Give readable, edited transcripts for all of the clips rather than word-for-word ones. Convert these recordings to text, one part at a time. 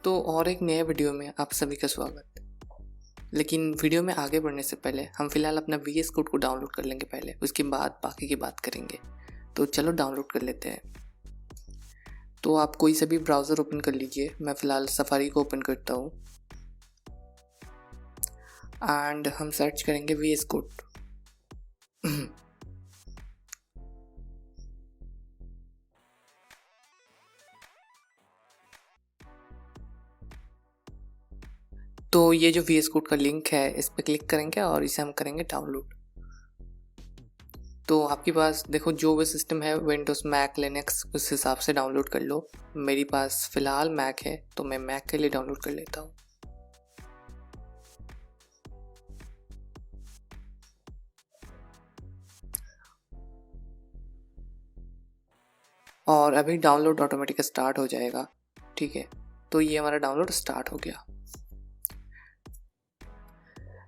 तो और एक नए वीडियो में आप सभी का स्वागत। लेकिन वीडियो में आगे बढ़ने से पहले हम फिलहाल अपना VS कोड को डाउनलोड कर लेंगे पहले, उसके बाद बाकी की बात करेंगे। तो चलो डाउनलोड कर लेते हैं। तो आप कोई सा भी ब्राउज़र ओपन कर लीजिए। मैं फ़िलहाल सफारी को ओपन करता हूँ एंड हम सर्च करेंगे VS कोड। तो ये जो VS कोड का लिंक है इस पर क्लिक करेंगे और इसे हम करेंगे डाउनलोड। तो आपके पास देखो जो भी सिस्टम है विंडोज़, मैक, लिनक्स, उस हिसाब से डाउनलोड कर लो। मेरे पास फ़िलहाल मैक है तो मैं मैक के लिए डाउनलोड कर लेता हूँ। और अभी डाउनलोड ऑटोमेटिक स्टार्ट हो जाएगा। ठीक है, तो ये हमारा डाउनलोड स्टार्ट हो गया।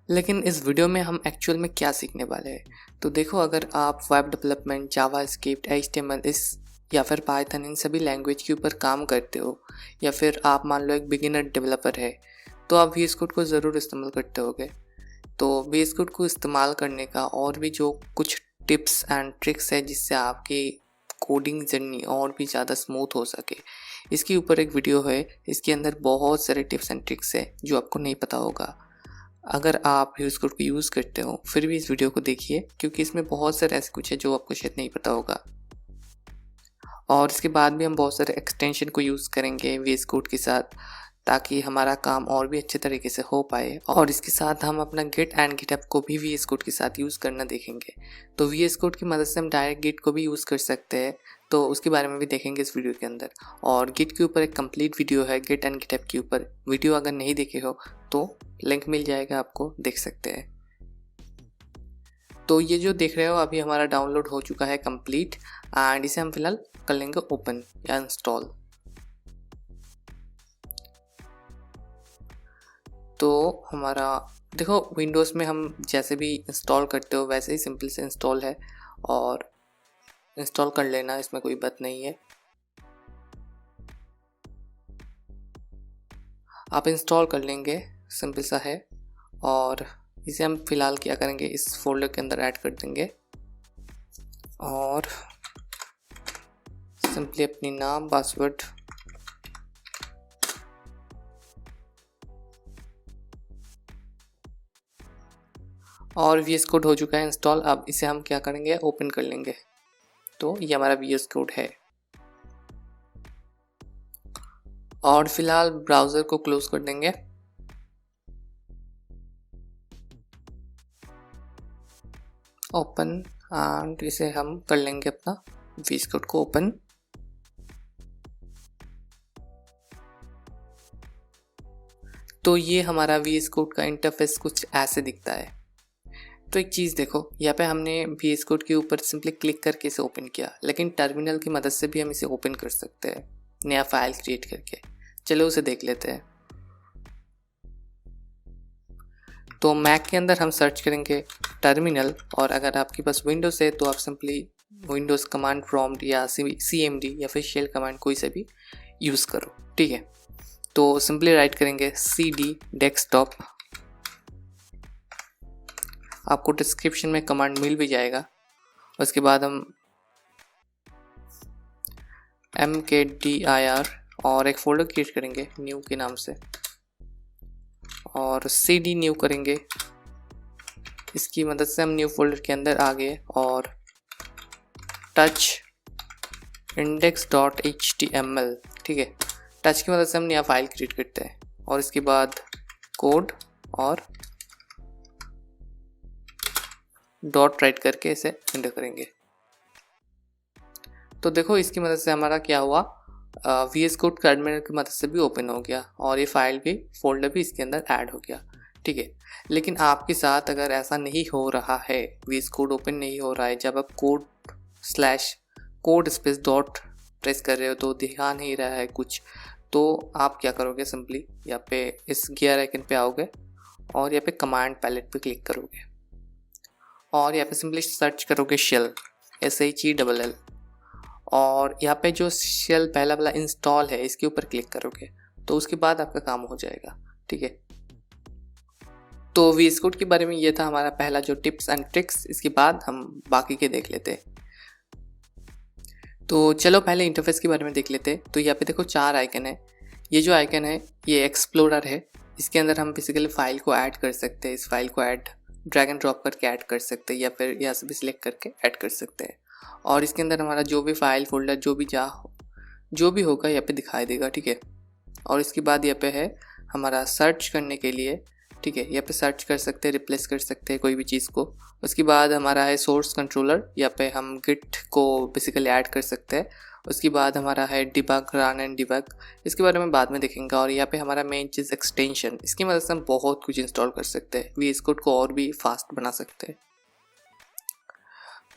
लेकिन इस वीडियो में हम एक्चुअल में क्या सीखने वाले हैं, तो देखो अगर आप वेब डेवलपमेंट, जावास्क्रिप्ट, HTML या फिर पाइथन इन सभी लैंग्वेज के ऊपर काम करते हो, या फिर आप मान लो एक बिगिनर डेवलपर है, तो आप VS कोड को ज़रूर इस्तेमाल करते होगे। तो VS कोड को इस्तेमाल करने का और भी जो कुछ टिप्स एंड ट्रिक्स है जिससे आपकी कोडिंग जर्नी और भी ज़्यादा स्मूथ हो सके, इसके ऊपर एक वीडियो है। इसके अंदर बहुत सारे टिप्स एंड ट्रिक्स है जो आपको नहीं पता होगा। अगर आप VS कोड को यूज़ करते हो फिर भी इस वीडियो को देखिए, क्योंकि इसमें बहुत सारे ऐसे कुछ है जो आपको शायद नहीं पता होगा। और इसके बाद भी हम बहुत सारे एक्सटेंशन को यूज़ करेंगे VS कोड के साथ, ताकि हमारा काम और भी अच्छे तरीके से हो पाए। और इसके साथ हम अपना गिट एंड गिटहब को भी VS कोड के साथ यूज़ करना देखेंगे। तो VS कोड की मदद से हम डायरेक्ट गिट को भी यूज़ कर सकते हैं, तो उसके बारे में भी देखेंगे इस वीडियो के अंदर। और गिट के ऊपर एक कंप्लीट वीडियो है, गिट एंड गिटहब के ऊपर। वीडियो अगर नहीं देखे हो तो लिंक मिल जाएगा, आपको देख सकते हैं। तो ये जो देख रहे हो अभी हमारा डाउनलोड हो चुका है कंप्लीट, एंड इसे हम फिलहाल कर लेंगे ओपन या इंस्टॉल। तो हमारा देखो विंडोज़ में हम जैसे भी इंस्टॉल करते हो वैसे ही सिंपल से इंस्टॉल है, और इंस्टॉल कर लेना, इसमें कोई बात नहीं है। आप इंस्टॉल कर लेंगे, सिंपल सा है। और इसे हम फिलहाल क्या करेंगे, इस फोल्डर के अंदर ऐड कर देंगे और सिंपली अपनी नाम, पासवर्ड, और VS कोड हो चुका है इंस्टॉल। अब इसे हम क्या करेंगे, ओपन कर लेंगे। तो ये हमारा VS कोड है। और फिलहाल ब्राउज़र को क्लोज कर देंगे। ओपन, एंड इसे हम कर लेंगे अपना VS कोड को ओपन। तो ये हमारा VS कोड का इंटरफेस कुछ ऐसे दिखता है। तो एक चीज़ देखो, यहाँ पे हमने VS कोड के ऊपर सिंपली क्लिक करके इसे ओपन किया, लेकिन टर्मिनल की मदद से भी हम इसे ओपन कर सकते हैं नया फाइल क्रिएट करके। चलो उसे देख लेते हैं। तो मैक के अंदर हम सर्च करेंगे टर्मिनल, और अगर आपके पास विंडोज़ है तो आप सिंपली विंडोज़ कमांड प्रॉम्प्ट या CMD या फिर शेल कमांड कोई सा भी यूज़ करो। ठीक है, तो सिंपली राइट करेंगे CD डेस्कटॉप। आपको डिस्क्रिप्शन में कमांड मिल भी जाएगा। उसके बाद हम mkdir और एक फोल्डर क्रिएट करेंगे न्यू के नाम से, और CD न्यू करेंगे। इसकी मदद से हम न्यू फोल्डर के अंदर आ गए, और टच index.html, ठीक है, टच की मदद से हम नया फाइल क्रिएट करते हैं। और इसके बाद कोड और डॉट राइट करके इसे एंटर करेंगे। तो देखो इसकी मदद से हमारा क्या हुआ, VS कोड टर्मिनल की मदद से भी ओपन हो गया, और ये फाइल भी, फोल्डर भी इसके अंदर ऐड हो गया। ठीक है, लेकिन आपके साथ अगर ऐसा नहीं हो रहा है, VS कोड ओपन नहीं हो रहा है, जब आप कोड स्पेस डॉट प्रेस कर रहे हो तो दिखा नहीं रहा है कुछ, तो आप क्या करोगे, सिंपली यहाँ पे इस गियर आइकन पे आओगे और यहाँ पे कमांड पैलेट पे क्लिक करोगे, और यहाँ पे सिंपली सर्च करोगे शेल, SHELL, और यहाँ पे जो शेल पहला वाला इंस्टॉल है इसके ऊपर क्लिक करोगे। तो उसके बाद आपका काम हो जाएगा, ठीक है। तो VS कोड के बारे में ये था हमारा पहला जो टिप्स एंड ट्रिक्स। इसके बाद हम बाकी के देख लेते हैं। तो चलो पहले इंटरफेस के बारे में देख लेते हैं। तो यहाँ पे देखो 4 आइकन है। ये जो आइकन है ये एक्सप्लोरर है। इसके अंदर हम बेसिकली फाइल को ऐड कर सकते हैं। इस फाइल को ऐड ड्रैग एंड ड्रॉप करके ऐड कर सकते हैं या फिर यहाँ से भी सिलेक्ट करके ऐड कर सकते हैं। और इसके अंदर हमारा जो भी फाइल फोल्डर जो भी होगा यहाँ पे दिखाई देगा, ठीक है। और इसके बाद यहाँ पे है हमारा सर्च करने के लिए, ठीक है। यहाँ पे सर्च कर सकते हैं, रिप्लेस कर सकते हैं कोई भी चीज़ को। उसके बाद हमारा है सोर्स कंट्रोलर, यहाँ पे हम गिट को बेसिकली ऐड कर सकते हैं। उसके बाद हमारा है डिबग, रन एंड डिबग, इसके बारे में बाद में देखेंगे। और यहाँ पे हमारा मेन चीज़ एक्सटेंशन, इसकी मदद से हम बहुत कुछ इंस्टॉल कर सकते हैं, VS कोड को और भी फास्ट बना सकते हैं।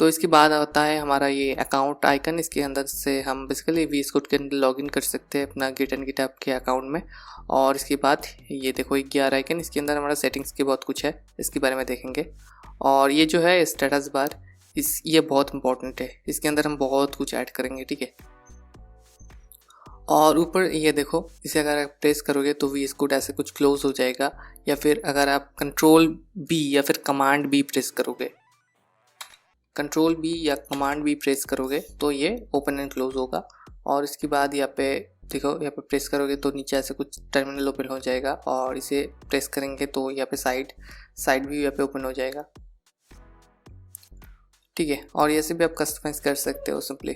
तो इसके बाद आता है हमारा ये अकाउंट आइकन। इसके अंदर से हम बेसिकली VS कोड के अंदर लॉगिन कर सकते हैं अपना गिट एंड गिटहब के अकाउंट में। और इसके बाद ये देखो 11 आइकन, इसके अंदर हमारा सेटिंग्स के बहुत कुछ है, इसके बारे में देखेंगे। और ये जो है स्टेटस बार, ये बहुत इंपॉर्टेंट है, इसके अंदर हम बहुत कुछ ऐड करेंगे, ठीक है। और ऊपर ये देखो, इसे अगर आप प्रेस करोगे तो VS कोड ऐसे कुछ क्लोज हो जाएगा। या फिर अगर आप कंट्रोल B या फिर कमांड B प्रेस करोगे, कंट्रोल B या कमांड B प्रेस करोगे तो ये ओपन एंड क्लोज होगा। और इसके बाद यहाँ पे देखो, यहाँ पे प्रेस करोगे तो नीचे ऐसे कुछ टर्मिनल ओपन हो जाएगा। और इसे प्रेस करेंगे तो यहाँ पे साइड व्यू यहाँ पे ओपन हो जाएगा, ठीक है। और ऐसे भी आप कस्टमाइज कर सकते हो सिंपली।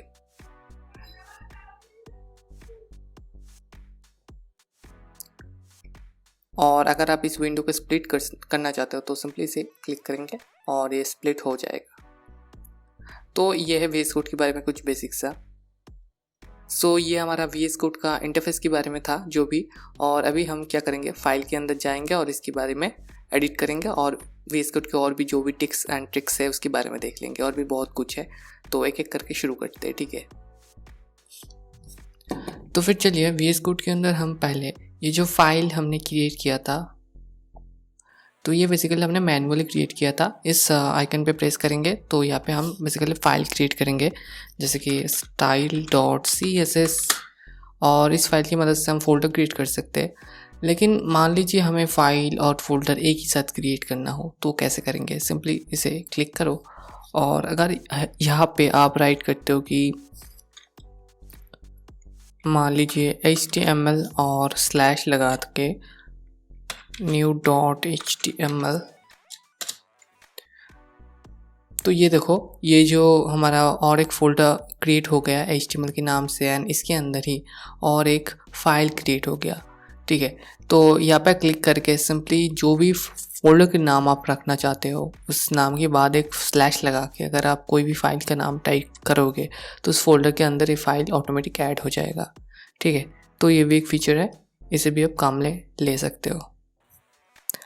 और अगर आप इस विंडो को स्प्लिट करना चाहते हो तो सिंपली इसे क्लिक करेंगे और ये स्प्लिट हो जाएगा। तो ये है VS कोड के बारे में कुछ बेसिक्स सा। सो ये हमारा VS कोड का इंटरफेस के बारे में था जो भी। और अभी हम क्या करेंगे, फाइल के अंदर जाएंगे और इसके बारे में एडिट करेंगे और VS कोड के और भी जो भी टिप्स एंड ट्रिक्स है उसके बारे में देख लेंगे। और भी बहुत कुछ है, तो एक एक करके शुरू करते हैं, ठीक है। तो फिर चलिए VS कोड के अंदर हम पहले ये जो फाइल हमने क्रिएट किया था, तो ये बेसिकली हमने मैनुअली क्रिएट किया था। इस आइकन पे प्रेस करेंगे तो यहाँ पे हम बेसिकली फ़ाइल क्रिएट करेंगे, जैसे कि style.css। और इस फाइल की मदद से हम फोल्डर क्रिएट कर सकते हैं। लेकिन मान लीजिए हमें फ़ाइल और फोल्डर एक ही साथ क्रिएट करना हो तो कैसे करेंगे। सिंपली इसे क्लिक करो और अगर यहाँ पे आप राइट करते हो कि मान लीजिए HTML और स्लैश लगा के new.html, तो ये देखो ये जो हमारा और एक फोल्डर क्रिएट हो गया HTML के नाम से एंड इसके अंदर ही और एक फाइल क्रिएट हो गया, ठीक है। तो यहाँ पे क्लिक करके सिंपली जो भी फोल्डर के नाम आप रखना चाहते हो उस नाम के बाद एक स्लैश लगा के अगर आप कोई भी फाइल का नाम टाइप करोगे तो उस फोल्डर के अंदर ये फाइल ऑटोमेटिक ऐड हो जाएगा, ठीक है। तो ये भी एक फीचर है, इसे भी आप काम ले सकते हो।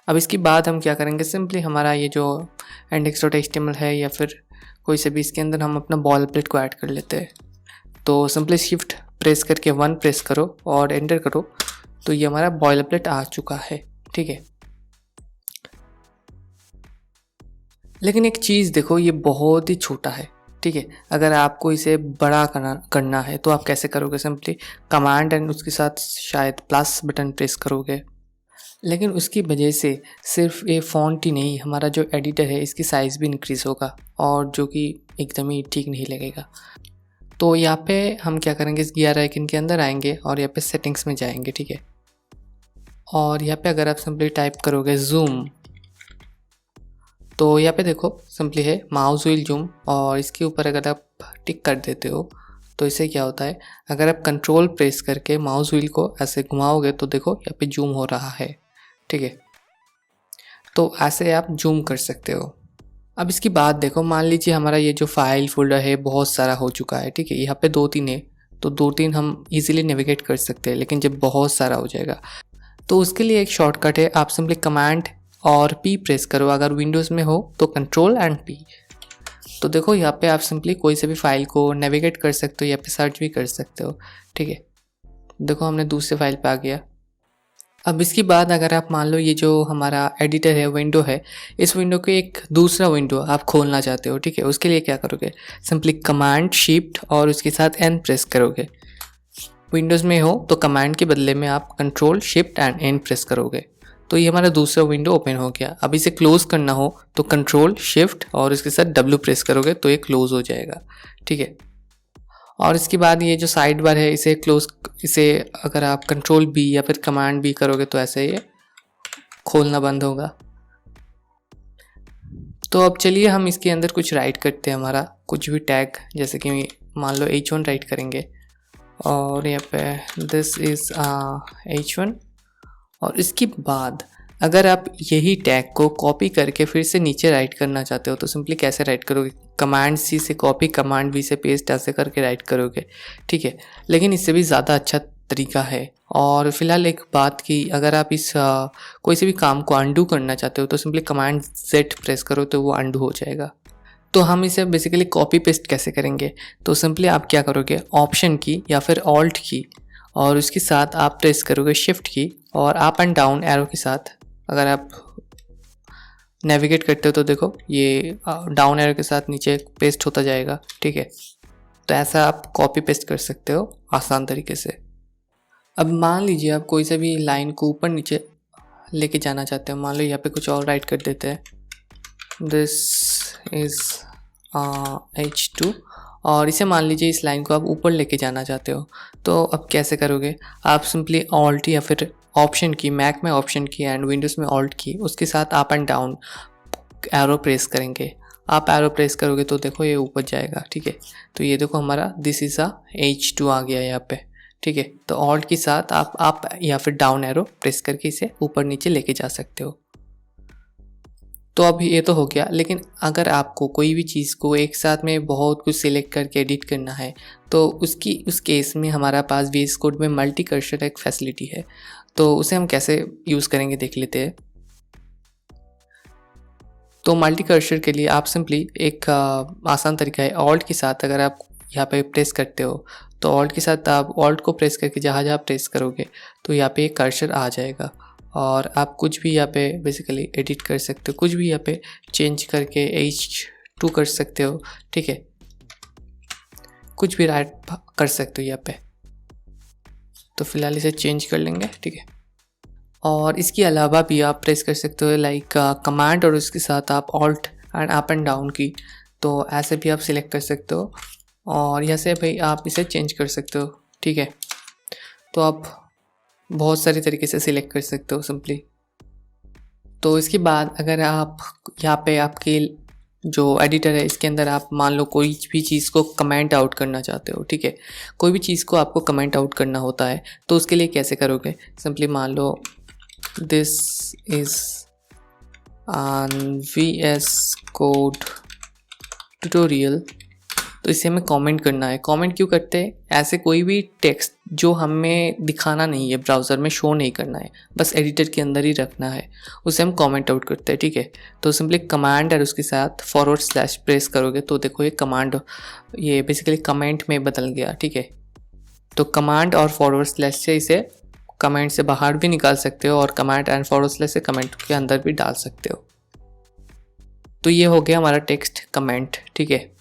अब इसके बाद हम क्या करेंगे, सिंपली हमारा ये जो index.html है या फिर कोई से भी, इसके अंदर हम अपना बॉल प्लेट को ऐड कर लेते हैं। तो सिंपली शिफ्ट प्रेस करके 1 प्रेस करो और एंटर करो, तो ये हमारा बॉल प्लेट आ चुका है, ठीक है। लेकिन एक चीज़ देखो, ये बहुत ही छोटा है, ठीक है। अगर आपको इसे बड़ा करना है तो आप कैसे करोगे, सिंपली कमांड एंड उसके साथ शायद प्लस बटन प्रेस करोगे। लेकिन उसकी वजह से सिर्फ ये फ़ॉन्ट ही नहीं, हमारा जो एडिटर है इसकी साइज़ भी इंक्रीज़ होगा और जो कि एकदम ही ठीक नहीं लगेगा। तो यहाँ पे हम क्या करेंगे, इस गियर आइकन के अंदर आएंगे और यहाँ पे सेटिंग्स में जाएंगे, ठीक है। और यहाँ पे अगर आप सिंपली टाइप करोगे जूम, तो यहाँ पे देखो सिंपली है माउस व्हील जूम, और इसके ऊपर अगर आप टिक कर देते हो तो इससे क्या होता है, अगर आप कंट्रोल प्रेस करके माउस व्हील को ऐसे घुमाओगे तो देखो यहाँ पे जूम हो रहा है, ठीक है। तो ऐसे आप जूम कर सकते हो। अब इसकी बात देखो, मान लीजिए हमारा ये जो फाइल फोल्डर है बहुत सारा हो चुका है, ठीक है। यहाँ पे 2-3 है तो 2-3 हम इजीली नेविगेट कर सकते हैं। लेकिन जब बहुत सारा हो जाएगा तो उसके लिए एक शॉर्टकट है, आप सिंपली कमांड और P प्रेस करो। अगर विंडोज़ में हो तो कंट्रोल एंड P। तो देखो यहाँ पे आप सिंपली कोई से भी फाइल को नेविगेट कर सकते हो, यहाँ पे सर्च भी कर सकते हो, ठीक है। देखो हमने दूसरे फाइल पे आ गया। अब इसके बाद अगर आप मान लो ये जो हमारा एडिटर है, विंडो है, इस विंडो के एक दूसरा विंडो आप खोलना चाहते हो, ठीक है। उसके लिए क्या करोगे, सिंपली कमांड शिफ्ट और उसके साथ N प्रेस करोगे। विंडोज़ में हो तो कमांड के बदले में आप control shift and N press करोगे तो ये हमारा दूसरा विंडो ओपन हो गया। अब इसे क्लोज़ करना हो तो कंट्रोल शिफ्ट और इसके साथ डब्ल्यू प्रेस करोगे तो ये क्लोज़ हो जाएगा, ठीक है। और इसके बाद ये जो साइड बार है इसे अगर आप कंट्रोल बी या फिर कमांड बी करोगे तो ऐसे ये खोलना बंद होगा। तो अब चलिए हम इसके अंदर कुछ राइट करते हैं, हमारा कुछ भी टैग, जैसे कि मान लो H1 राइट करेंगे और यहाँ पे दिस इज़ H1। और इसके बाद अगर आप यही टैग को कॉपी करके फिर से नीचे राइट करना चाहते हो तो सिंपली कैसे राइट करोगे, कमांड सी से कॉपी कमांड बी से पेस्ट ऐसे करके राइट करोगे, ठीक है। लेकिन इससे भी ज़्यादा अच्छा तरीका है। और फिलहाल एक बात की, अगर आप इस कोई से भी काम को अंडू करना चाहते हो तो सिंपली कमांड Z प्रेस करो तो वो अंडू हो जाएगा। तो हम इसे बेसिकली कॉपी पेस्ट कैसे करेंगे, तो सिंपली आप क्या करोगे, ऑप्शन की या फिर ऑल्ट की और उसके साथ आप प्रेस करोगे शिफ्ट की और अप एंड डाउन एरो के साथ अगर आप नेविगेट करते हो तो देखो ये डाउन एरो के साथ नीचे पेस्ट होता जाएगा, ठीक है। तो ऐसा आप कॉपी पेस्ट कर सकते हो आसान तरीके से। अब मान लीजिए आप कोई से भी लाइन को ऊपर नीचे लेके जाना चाहते हो, मान लो यहाँ पे कुछ और राइट कर देते हैं, दिस इज़ H2 और इसे मान लीजिए इस लाइन को आप ऊपर लेके जाना चाहते हो तो अब कैसे करोगे, आप सिंपली ऑल्ट या फिर ऑप्शन की, मैक में ऑप्शन की एंड विंडोज़ में ऑल्ट की, उसके साथ up and down arrow press करेंगे। आप एरो प्रेस करोगे तो देखो ये ऊपर जाएगा, ठीक है। तो ये देखो हमारा दिस इज़ H2 आ गया यहाँ पे, ठीक है। तो ऑल्ट के साथ आप अप या फिर डाउन एरो प्रेस करके इसे ऊपर नीचे लेके जा सकते हो। तो अब ये तो हो गया, लेकिन अगर आपको कोई भी चीज़ को एक साथ में बहुत कुछ सिलेक्ट करके एडिट करना है तो उस केस में हमारा पास VS कोड में मल्टी कर्सर एक फैसिलिटी है, तो उसे हम कैसे यूज़ करेंगे देख लेते हैं। तो मल्टी कर्सर के लिए आप सिंपली एक आसान तरीका है, ऑल्ट के साथ अगर आप यहाँ पे प्रेस करते हो तो ऑल्ट के साथ आप ऑल्ट को प्रेस करके जहाँ जहाँ प्रेस करोगे तो यहाँ पे एक कर्सर आ जाएगा और आप कुछ भी यहाँ पे बेसिकली एडिट कर सकते हो, कुछ भी यहाँ पे चेंज करके H2 कर सकते हो, ठीक है। कुछ भी राइट कर सकते हो यहाँ पे। तो फिलहाल इसे चेंज कर लेंगे, ठीक है। और इसके अलावा भी आप प्रेस कर सकते हो लाइक कमांड और उसके साथ आप alt and up and down की, तो ऐसे भी आप सिलेक्ट कर सकते हो और यहाँ से भाई आप इसे चेंज कर सकते हो, ठीक है। तो आप बहुत सारी तरीके से सिलेक्ट कर सकते हो सिंपली। तो इसके बाद अगर आप यहाँ पे आपके जो एडिटर है इसके अंदर आप मान लो कोई भी चीज़ को कमेंट आउट करना चाहते हो, ठीक है। कोई भी चीज़ को आपको कमेंट आउट करना होता है तो उसके लिए कैसे करोगे, सिंपली मान लो this is VS code tutorial, तो इसे हमें कमेंट करना है। कमेंट क्यों करते हैं, ऐसे कोई भी टेक्स्ट जो हमें दिखाना नहीं है, ब्राउज़र में शो नहीं करना है, बस एडिटर के अंदर ही रखना है, उसे हम कमेंट आउट करते हैं, ठीक है। तो सिंपली कमांड और उसके साथ / प्रेस करोगे तो देखो ये कमांड ये बेसिकली कमेंट में बदल गया, ठीक है। तो कमांड और / से इसे कमेंट से बाहर भी निकाल सकते हो और कमांड एंड / से कमेंट के अंदर भी डाल सकते हो। तो ये हो गया हमारा टेक्स्ट कमेंट, ठीक है।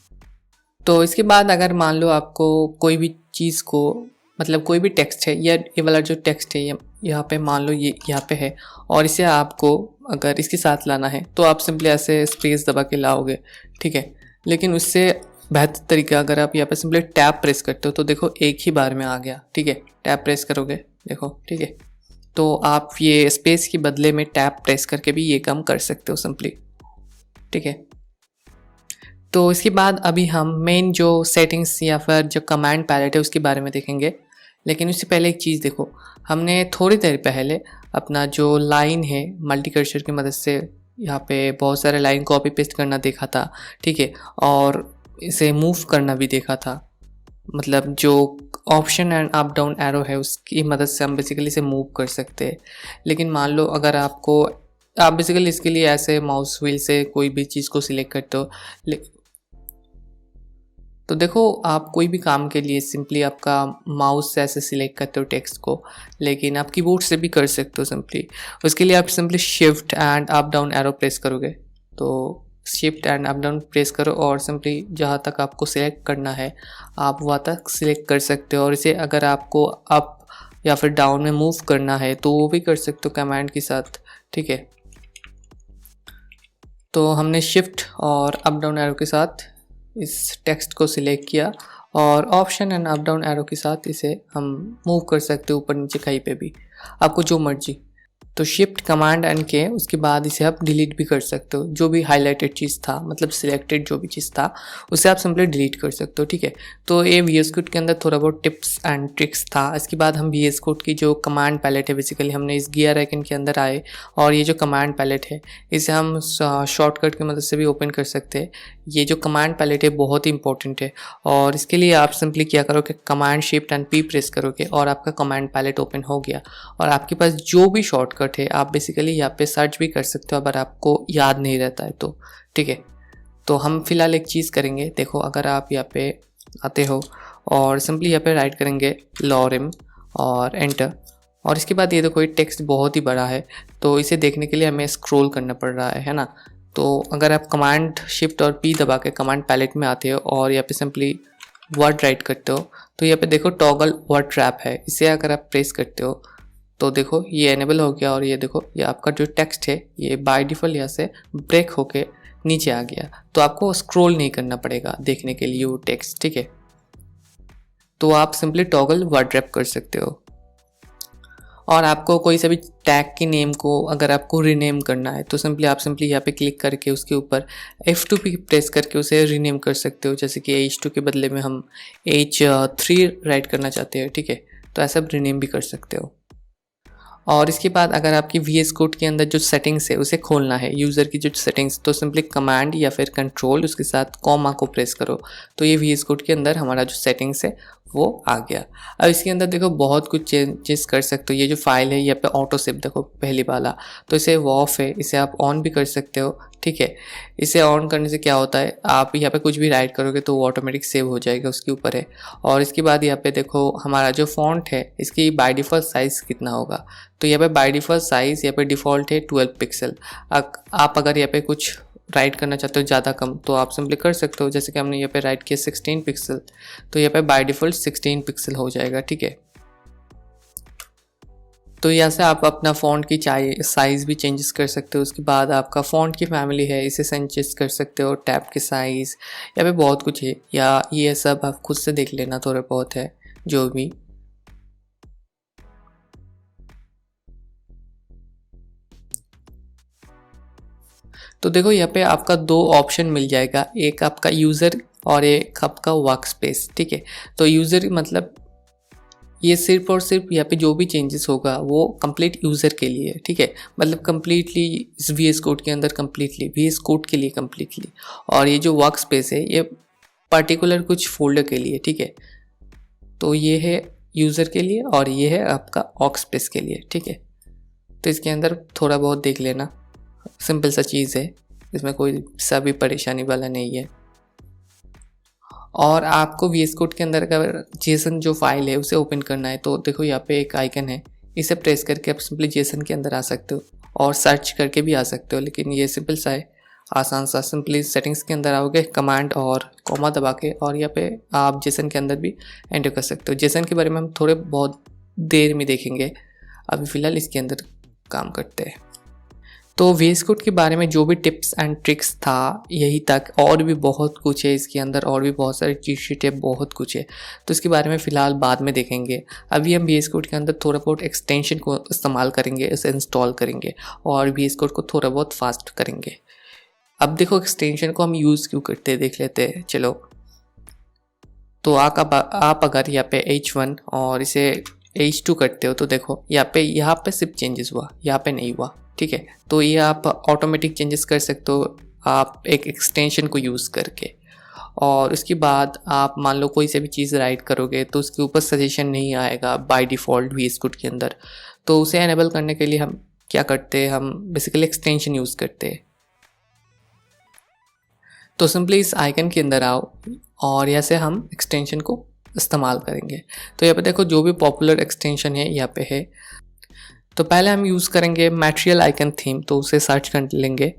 तो इसके बाद अगर मान लो आपको कोई भी चीज़ को, मतलब कोई भी टेक्स्ट है या ये वाला जो टेक्स्ट है यहाँ पे मान लो ये यहाँ पे है और इसे आपको अगर इसके साथ लाना है तो आप सिंपली ऐसे स्पेस दबा के लाओगे, ठीक है। लेकिन उससे बेहतर तरीका अगर आप यहाँ पे सिंपली टैब प्रेस करते हो तो देखो एक ही बार में आ गया, ठीक है। टैब प्रेस करोगे देखो, ठीक है। तो आप ये स्पेस के बदले में टैब प्रेस करके भी ये काम कर सकते हो सिंपली, ठीक है। तो इसके बाद अभी हम मेन जो सेटिंग्स या फिर जो कमांड पैलेट है उसके बारे में देखेंगे, लेकिन उससे पहले एक चीज़ देखो, हमने थोड़ी देर पहले अपना जो लाइन है मल्टी कर्सर की मदद से यहाँ पे बहुत सारे लाइन कॉपी पेस्ट करना देखा था, ठीक है। और इसे मूव करना भी देखा था, मतलब जो option and up down arrow है उसकी मदद से हम बेसिकली इसे मूव कर सकते हैं। लेकिन मान लो अगर आप बेसिकली इसके लिए ऐसे माउस व्हील से कोई भी चीज़ को सिलेक्ट करते हो, तो देखो आप कोई भी काम के लिए सिंपली आपका माउस से ऐसे सिलेक्ट करते हो टेक्स्ट को, लेकिन आप कीबोर्ड से भी कर सकते हो सिंपली। उसके लिए आप simply shift and up down arrow press करोगे तो shift and up down press करो और सिंपली जहाँ तक आपको सिलेक्ट करना है आप वहाँ तक सिलेक्ट कर सकते हो। और इसे अगर आपको अप या फिर डाउन में मूव करना है तो वो भी कर सकते हो कमांड के साथ, ठीक है। तो हमने शिफ्ट और अप डाउन एरो के साथ इस टेक्स्ट को सिलेक्ट किया और option and up down arrow के साथ इसे हम मूव कर सकते हो ऊपर नीचे कहीं पे भी, आपको जो मर्जी। तो शिफ्ट कमांड एंड के उसके बाद इसे आप डिलीट भी कर सकते हो, जो भी हाईलाइटेड चीज़ था मतलब सिलेक्टेड जो भी चीज़ था उसे आप सिंपली डिलीट कर सकते हो, ठीक है। तो ये वी एस कोड के अंदर थोड़ा बहुत टिप्स एंड ट्रिक्स था। इसके बाद हम वी एस कोड की जो कमांड पैलेट है बेसिकली हमने इस गियर आइकन के अंदर आए और ये जो कमांड पैलेट है इसे हम शॉर्टकट की मदद से भी ओपन कर सकते हैं। ये जो कमांड पैलेट है बहुत ही इंपॉर्टेंट है और इसके लिए आप सिंपली क्या करोगे, command shift and P press करोगे और आपका कमांड पैलेट ओपन हो गया और आपके पास जो भी शॉर्टकट है आप बेसिकली यहाँ पे सर्च भी कर सकते हो अगर आपको याद नहीं रहता है तो, ठीक है। तो हम फिलहाल एक चीज़ करेंगे, देखो अगर आप यहाँ पे आते हो और सिंपली यहाँ पे राइट करेंगे लॉरिम और एंटर और इसके बाद ये देखो ये टेक्स्ट बहुत ही बड़ा है तो इसे देखने के लिए हमें स्क्रॉल करना पड़ रहा है ना। तो अगर आप कमांड शिफ्ट और पी दबा के कमांड पैलेट में आते हो और यहाँ पे सिंपली वर्ड राइट करते हो तो यहाँ पे देखो टॉगल वर्ड ट्रैप है, इसे अगर आप प्रेस करते हो तो देखो ये एनेबल हो गया और ये देखो ये आपका जो टेक्स्ट है ये बाय डिफ़ॉल्ट यहाँ से ब्रेक होके नीचे आ गया। तो आपको स्क्रॉल नहीं करना पड़ेगा देखने के लिए वो टेक्स्ट, ठीक है। तो आप सिंपली टॉगल वर्ड रैप कर सकते हो। और आपको कोई सा भी टैग की नेम को अगर आपको रीनेम करना है तो सिंपली यहाँ पे क्लिक करके उसके ऊपर F2 पे प्रेस करके उसे रीनेम कर सकते हो। जैसे कि H2 के बदले में हम H3 राइट करना चाहते हैं, ठीक है, तो ऐसा रीनेम भी कर सकते हो। और इसके बाद अगर आपकी VS कोड के अंदर जो सेटिंग्स है उसे खोलना है, यूज़र की जो सेटिंग्स, तो सिंपली कमांड या फिर कंट्रोल उसके साथ कॉमा को प्रेस करो तो ये VS कोड के अंदर हमारा जो सेटिंग्स है वो आ गया। अब इसके अंदर देखो बहुत कुछ चेंजेस कर सकते हो। ये जो फाइल है यहाँ पे ऑटो सेव देखो पहली वाला, तो इसे ऑफ है, इसे आप ऑन भी कर सकते हो, ठीक है। इसे ऑन करने से क्या होता है, आप यहाँ पे कुछ भी राइट करोगे तो वो ऑटोमेटिक सेव हो जाएगा, उसके ऊपर है। और इसके बाद यहाँ पे देखो हमारा जो फॉन्ट है इसकी बाय डिफ़ॉल्ट साइज़ कितना होगा, तो यहाँ पे बाय डिफ़ॉल्ट साइज़ यहाँ पे डिफ़ॉल्ट है 12 पिक्सल। आप अगर यहाँ पे कुछ राइट करना चाहते हो ज़्यादा कम तो आप सिंपली कर सकते हो। जैसे कि हमने यहाँ पे राइट किया 16 पिक्सल तो यहाँ पे बाय डिफ़ॉल्ट 16 पिक्सल हो जाएगा, ठीक है। तो यहाँ से आप अपना फ़ॉन्ट की साइज़ भी चेंजेस कर सकते हो। उसके बाद आपका फ़ॉन्ट की फैमिली है इसे चेंजेस कर सकते हो, टैब के साइज़, यहाँ पे बहुत कुछ है, या ये सब आप खुद से देख लेना, थोड़ा बहुत है जो भी। तो देखो यहाँ पे आपका दो ऑप्शन मिल जाएगा, एक आपका यूज़र और एक आपका वर्क स्पेस, ठीक है। तो यूज़र मतलब ये सिर्फ और सिर्फ यहाँ पे जो भी चेंजेस होगा वो कंप्लीट यूज़र के लिए, ठीक है, मतलब कम्प्लीटली इस VS कोड के अंदर कम्प्लीटली VS कोड के लिए कम्प्लीटली। और ये जो वर्क स्पेस है ये पर्टिकुलर कुछ फोल्डर के लिए, ठीक है। तो ये है यूज़र के लिए और ये है आपका वर्क स्पेस के लिए, ठीक है। तो इसके अंदर थोड़ा बहुत देख लेना, सिंपल सा चीज़ है, इसमें कोई सा भी परेशानी वाला नहीं है। और आपको VS कोड के अंदर अगर जेसन जो फाइल है उसे ओपन करना है तो देखो यहाँ पे एक आइकन है, इसे प्रेस करके आप सिंपली जेसन के अंदर आ सकते हो और सर्च करके भी आ सकते हो। लेकिन ये सिंपल सा है, आसान सा, सिंपली सेटिंग्स के अंदर आओगे, कमांड और कॉमा दबा के और यहाँ पे आप जेसन के अंदर भी एंटर कर सकते हो। जेसन के बारे में हम थोड़े बहुत देर में देखेंगे, अभी फ़िलहाल इसके अंदर काम करते हैं। तो VS कोड के बारे में जो भी टिप्स एंड ट्रिक्स था यही तक, और भी बहुत कुछ है इसके अंदर, और भी बहुत सारी चीट शीट है, बहुत कुछ है, तो इसके बारे में फ़िलहाल बाद में देखेंगे। अभी हम VS कोड के अंदर थोड़ा बहुत एक्सटेंशन को इस्तेमाल करेंगे, इसे इंस्टॉल करेंगे और VS कोड को थोड़ा बहुत फास्ट करेंगे। अब देखो एक्सटेंशन को हम यूज़ क्यों करते हैं देख लेते हैं, चलो। तो आप अगर यहाँ पे H1 और इसे H2 करते हो तो देखो यहाँ पे सिर्फ चेंजेस हुआ, यहाँ पे नहीं हुआ, ठीक है। तो ये आप ऑटोमेटिक चेंजेस कर सकते हो आप एक एक्सटेंशन को यूज़ करके। और उसके बाद आप मान लो कोई से भी चीज़ राइट करोगे तो उसके ऊपर सजेशन नहीं आएगा बाय डिफ़ॉल्ट VS कोड के अंदर। तो उसे एनेबल करने के लिए हम क्या करते हैं, हम बेसिकली एक्सटेंशन यूज़ करते हैं। तो सिंपली इस आइकन के अंदर आओ और यहाँ से हम एक्सटेंशन को इस्तेमाल करेंगे। तो यहाँ पे देखो जो भी पॉपुलर एक्सटेंशन है यहाँ पे है। तो पहले हम यूज़ करेंगे मटेरियल आइकन थीम, तो उसे सर्च कर लेंगे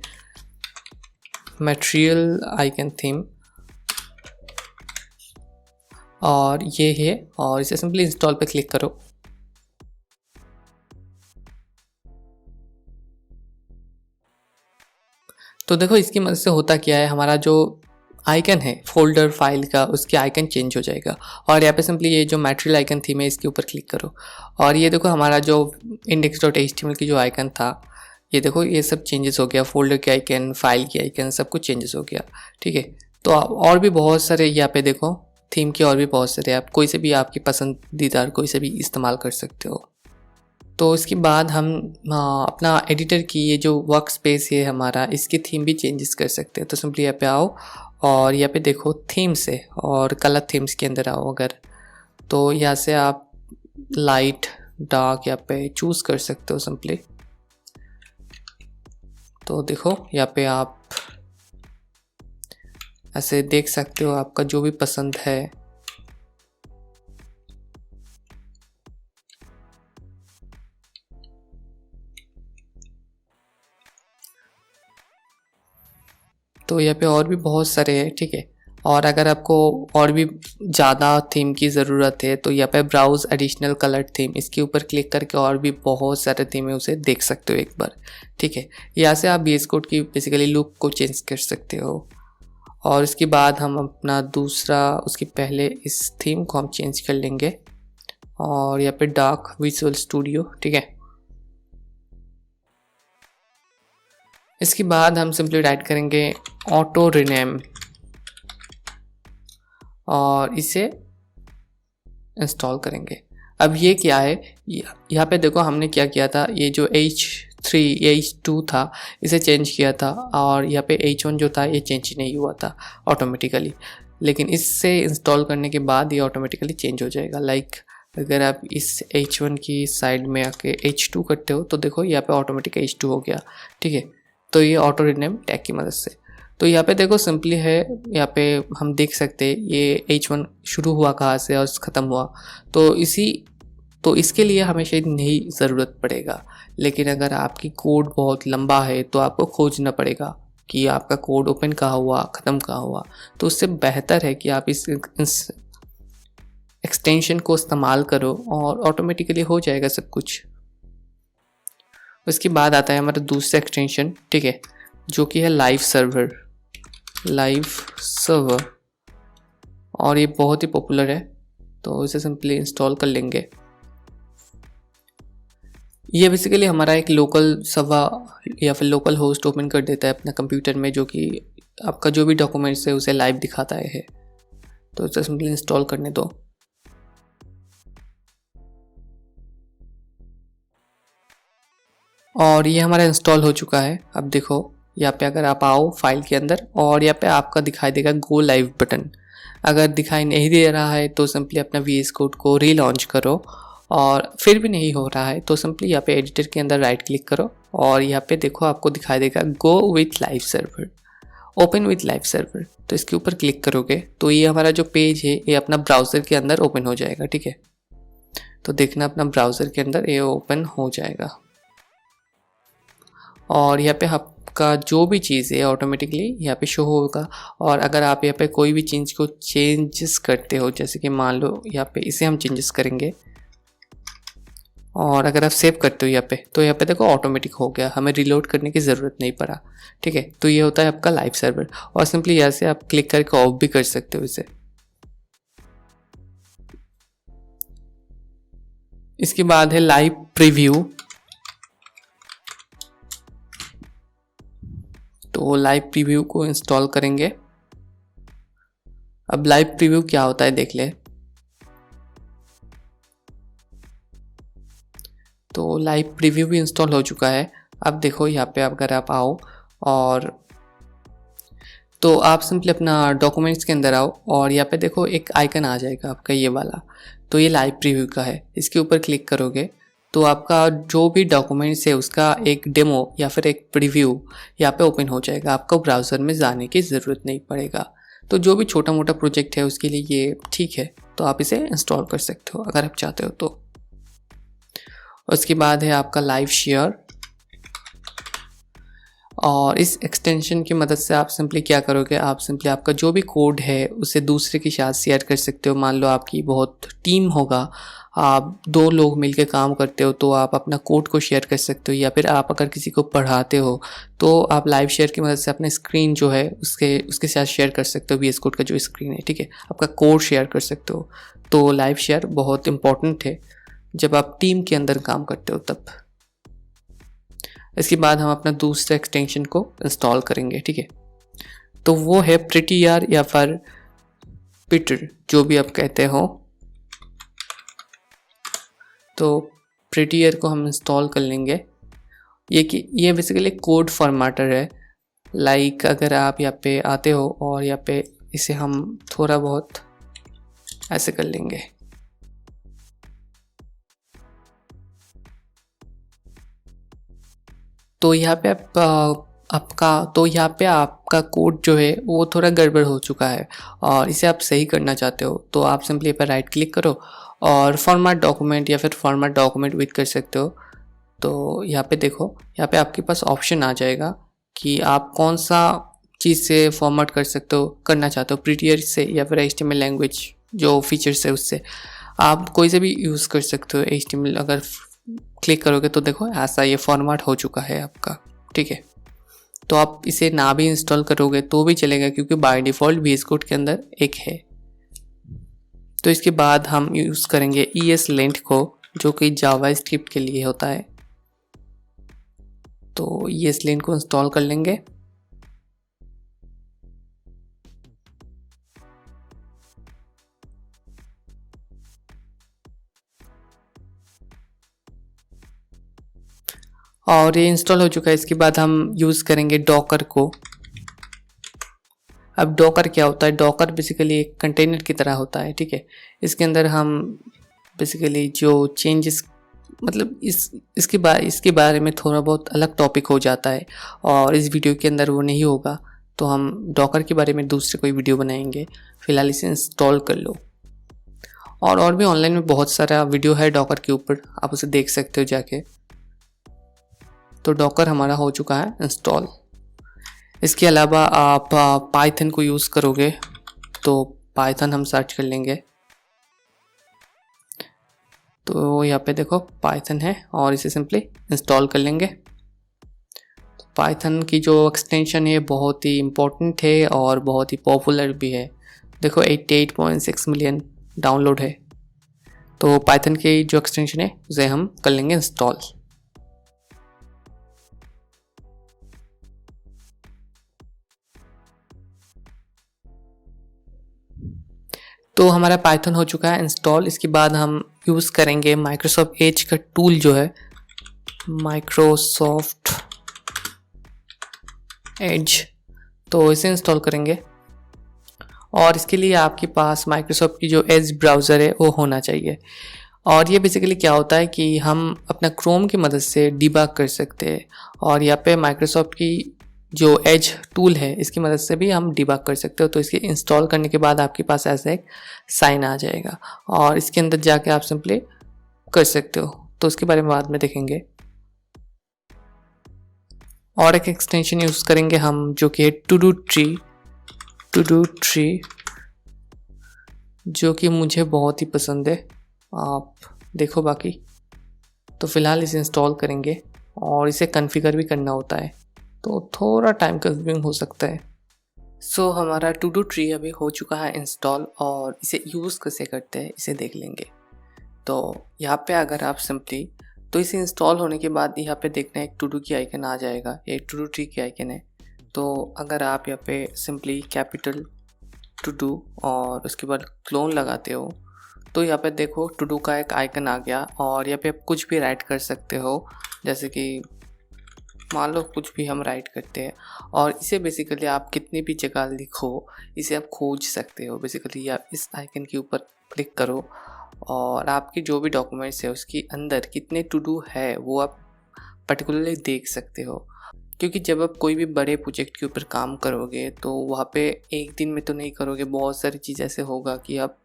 मटेरियल आइकन थीम, और ये है, और इसे सिंपली इंस्टॉल पे क्लिक करो। तो देखो इसकी मदद से होता क्या है, हमारा जो आइकन है फोल्डर फाइल का, उसके आइकन चेंज हो जाएगा। और यहाँ पे सिंपली ये जो मटेरियल आइकन थीम है इसके ऊपर क्लिक करो, और ये देखो हमारा जो index.html की जो आइकन था, ये देखो ये सब चेंजेस हो गया, फोल्डर के आइकन, फाइल के आइकन, सब कुछ चेंजेस हो गया। ठीक है, तो और भी बहुत सारे यहाँ पे देखो थीम के और भी बहुत सारे, आप कोई से भी आपकी पसंदीदा कोई से भी इस्तेमाल कर सकते हो। तो इसके बाद हम अपना एडिटर की ये जो वर्क स्पेस है हमारा, इसकी थीम भी चेंजेस कर सकते हैं। तो सिंपली यहाँ पे आओ और यहाँ पे देखो थीम्स है, और कलर थीम्स के अंदर आओ अगर, तो यहाँ से आप लाइट डार्क यहाँ पे चूज़ कर सकते हो सिंपली। तो देखो यहाँ पे आप ऐसे देख सकते हो आपका जो भी पसंद है। तो यहाँ पे और भी बहुत सारे हैं। ठीक है, और अगर आपको और भी ज़्यादा थीम की ज़रूरत है तो यहाँ पे ब्राउज एडिशनल कलर थीम, इसके ऊपर क्लिक करके और भी बहुत सारे थीम है उसे देख सकते हो एक बार। ठीक है, यहाँ से आप VS कोड की बेसिकली लुक को चेंज कर सकते हो। और इसके बाद हम अपना दूसरा, उसके पहले इस थीम को हम चेंज कर लेंगे, और यहाँ पे डार्क विजुअल स्टूडियो। ठीक है, इसके बाद हम सिंपली टाइप करेंगे ऑटो रिनेम, और इसे इंस्टॉल करेंगे। अब ये क्या है, यहाँ पे देखो हमने क्या किया था, ये जो H3 H2 था इसे चेंज किया था, और यहाँ पे H1 जो था ये चेंज नहीं हुआ था ऑटोमेटिकली, लेकिन इससे इंस्टॉल करने के बाद ये ऑटोमेटिकली चेंज हो जाएगा। लाइक अगर आप इस H1 की साइड में आके H2 करते हो तो देखो यहाँ पे ऑटोमेटिक H2 हो गया। ठीक है, तो ये ऑटो रिनेम टैग की मदद से। तो यहाँ पे देखो सिंपली है, यहाँ पे हम देख सकते हैं ये H1 शुरू हुआ कहाँ से और ख़त्म हुआ, तो इसके लिए हमें शायद नहीं ज़रूरत पड़ेगा। लेकिन अगर आपकी कोड बहुत लंबा है तो आपको खोजना पड़ेगा कि आपका कोड ओपन कहाँ हुआ, ख़त्म कहाँ हुआ। तो उससे बेहतर है कि आप इस एक्सटेंशन को इस्तेमाल करो और ऑटोमेटिकली हो जाएगा सब कुछ। उसके बाद आता है हमारा दूसरा एक्सटेंशन, ठीक है, जो कि है लाइव सर्वर, और ये बहुत ही पॉपुलर है, तो इसे सिंपली इंस्टॉल कर लेंगे। ये बेसिकली हमारा एक लोकल सर्वर या फिर लोकल होस्ट ओपन कर देता है अपना कंप्यूटर में, जो कि आपका जो भी डॉक्यूमेंट्स है उसे लाइव दिखाता है। तो इसे सिंपली इंस्टॉल करने दो। और ये हमारा इंस्टॉल हो चुका है। अब देखो यहाँ पे अगर आप आओ फाइल के अंदर, और यहाँ पे आपका दिखाई देगा गो लाइव बटन। अगर दिखाई नहीं दे रहा है तो सिंपली अपना VS कोड को रीलॉन्च करो, और फिर भी नहीं हो रहा है तो सिंपली यहाँ पे एडिटर के अंदर राइट क्लिक करो, और यहाँ पे देखो आपको दिखाई देगा go with live server, open with live server. तो इसके ऊपर क्लिक करोगे तो ये हमारा जो पेज है ये अपना ब्राउज़र के अंदर ओपन हो जाएगा। ठीक है, तो देखना अपना ब्राउज़र के अंदर ये ओपन हो जाएगा, और यहाँ पे आपका जो भी चीज़ है ऑटोमेटिकली यहाँ पे शो होगा। और अगर आप यहाँ पे कोई भी चीज़ को चेंजेस करते हो, जैसे कि मान लो यहाँ पे इसे हम चेंजेस करेंगे, और अगर आप सेव करते हो यहाँ पे, तो यहाँ पे देखो ऑटोमेटिक हो गया, हमें रिलोड करने की ज़रूरत नहीं पड़ा। ठीक है, तो ये होता है आपका लाइव सर्वर, और सिंपली यहाँ से आप क्लिक करके ऑफ भी कर सकते हो इसे। इसके बाद है लाइव प्रीव्यू। तो लाइव प्रीव्यू को इंस्टॉल करेंगे। अब लाइव प्रीव्यू क्या होता है देख ले। तो लाइव प्रीव्यू भी इंस्टॉल हो चुका है। अब देखो यहाँ पे अगर आप आओ, और तो आप सिंपली अपना डॉक्यूमेंट्स के अंदर आओ, और यहाँ पे देखो एक आइकन आ जाएगा आपका ये वाला, तो ये लाइव प्रीव्यू का है। इसके ऊपर क्लिक करोगे तो आपका जो भी डॉक्यूमेंट्स है उसका एक डेमो या फिर एक प्रीव्यू यहाँ पे ओपन हो जाएगा। आपको ब्राउज़र में जाने की ज़रूरत नहीं पड़ेगा। तो जो भी छोटा मोटा प्रोजेक्ट है उसके लिए ये ठीक है, तो आप इसे इंस्टॉल कर सकते हो अगर आप चाहते हो तो। उसके बाद है आपका लाइव शेयर, और इस एक्सटेंशन की मदद से आप सिंपली क्या करोगे, आप सिंपली आपका जो भी कोड है उसे दूसरे के साथ शेयर कर सकते हो। मान लो आपकी बहुत टीम होगा, आप 2 लोग मिलकर काम करते हो, तो आप अपना कोड को शेयर कर सकते हो। या फिर आप अगर किसी को पढ़ाते हो तो आप लाइव शेयर की मदद से अपना स्क्रीन जो है उसके साथ शेयर कर सकते हो। VS कोड का जो स्क्रीन है, ठीक है, आपका कोड शेयर कर सकते हो। तो लाइव शेयर बहुत इंपॉर्टेंट है जब आप टीम के अंदर काम करते हो तब। इसके बाद हम अपना दूसरे एक्सटेंशन को इंस्टॉल करेंगे, ठीक है। तो वो है प्रिटियर या फिर पिटर, जो भी आप कहते हो। तो प्रिटियर को हम इंस्टॉल कर लेंगे। ये बेसिकली कोड फॉर्मेटर है। लाइक अगर आप यहाँ पे आते हो और यहाँ पे इसे हम थोड़ा बहुत ऐसे कर लेंगे। तो यहाँ पे आपका कोड जो है वो थोड़ा गड़बड़ हो चुका है और इसे आप सही करना चाहते हो। तो आप सिंपली पर राइट क्लिक करो और फॉर्मेट डॉक्यूमेंट या फिर फॉर्मेट डॉक्यूमेंट विद कर सकते हो। तो यहाँ पे देखो, यहाँ पे आपके पास ऑप्शन आ जाएगा कि आप कौन सा चीज़ से फॉर्मेट करना चाहते हो, प्रिटियर से या फिर HTML लैंग्वेज जो फीचर्स है उससे। आप कोई से भी यूज़ कर सकते हो। HTML अगर क्लिक करोगे तो देखो ऐसा ये फॉर्मेट हो चुका है आपका, ठीक है। तो आप इसे ना भी इंस्टॉल करोगे तो भी चलेगा, क्योंकि बाय डिफ़ॉल्ट VS कोड के अंदर एक है। तो इसके बाद हम यूज़ करेंगे ESLint को, जो कि जावास्क्रिप्ट के लिए होता है। तो ESLint को इंस्टॉल कर लेंगे। और ये इंस्टॉल हो चुका है। इसके बाद हम यूज़ करेंगे डॉकर को। अब डॉकर क्या होता है? डॉकर बेसिकली एक कंटेनर की तरह होता है, ठीक है। इसके अंदर हम बेसिकली जो चेंजेस, मतलब इसके बारे में थोड़ा बहुत अलग टॉपिक हो जाता है और इस वीडियो के अंदर वो नहीं होगा। तो हम डॉकर के बारे में दूसरे कोई वीडियो बनाएंगे। फ़िलहाल इसे इंस्टॉल कर लो। और भी ऑनलाइन में बहुत सारा वीडियो है डॉकर के ऊपर, आप उसे देख सकते हो जाके। तो डॉकर हमारा हो चुका है इंस्टॉल। इसके अलावा आप पाइथन को यूज़ करोगे तो पाइथन हम सर्च कर लेंगे। तो यहाँ पे देखो पाइथन है और इसे सिंपली इंस्टॉल कर लेंगे। तो पाइथन की जो एक्सटेंशन है बहुत ही इम्पोर्टेंट है और बहुत ही पॉपुलर भी है। देखो 88.6 मिलियन डाउनलोड है। तो पाइथन की जो एक्सटेंशन है उसे हम कर लेंगे इंस्टॉल। तो हमारा पाइथन हो चुका है इंस्टॉल। इसके बाद हम यूज़ करेंगे माइक्रोसॉफ्ट एज का टूल जो है माइक्रोसॉफ्ट एज। तो इसे इंस्टॉल करेंगे और इसके लिए आपके पास माइक्रोसॉफ्ट की जो एज ब्राउज़र है वो होना चाहिए। और ये बेसिकली क्या होता है कि हम अपना क्रोम की मदद से डिबग कर सकते हैं और यहाँ पे माइक्रोसॉफ्ट की जो एज टूल है इसकी मदद से भी हम डिबग कर सकते हो। तो इसके इंस्टॉल करने के बाद आपके पास ऐसा एक साइन आ जाएगा और इसके अंदर जाके आप सिंपली कर सकते हो। तो उसके बारे में बाद में देखेंगे। और एक एक्सटेंशन यूज़ करेंगे हम जो कि है टू डू ट्री, जो कि मुझे बहुत ही पसंद है। आप देखो बाकी। तो फ़िलहाल इसे इंस्टॉल करेंगे और इसे कॉन्फ़िगर भी करना होता है, तो थोड़ा टाइम कंज्यूमिंग हो सकता है। सो हमारा टू डू ट्री अभी हो चुका है इंस्टॉल और इसे यूज़ कैसे करते हैं इसे देख लेंगे। तो यहाँ पे अगर आप सिंपली, तो इसे इंस्टॉल होने के बाद यहाँ पे देखना एक टू डू की आइकन आ जाएगा, ये टू डू ट्री की आइकन है। तो अगर आप यहाँ पे सिंपली कैपिटल टू डू और उसके बाद क्लोन लगाते हो तो यहाँ पे देखो टू डू का एक आइकन आ गया और यहाँ पे आप कुछ भी राइट कर सकते हो। जैसे कि मान लो कुछ भी हम राइट करते हैं और इसे बेसिकली आप कितनी भी जगह लिखो, इसे आप खोज सकते हो। बेसिकली आप इस आइकन के ऊपर क्लिक करो और आपके जो भी डॉक्यूमेंट्स है उसके अंदर कितने टू डू है वो आप पर्टिकुलरली देख सकते हो। क्योंकि जब आप कोई भी बड़े प्रोजेक्ट के ऊपर काम करोगे तो वहाँ पे एक दिन में तो नहीं करोगे, बहुत सारी चीज़ ऐसे होगा कि आप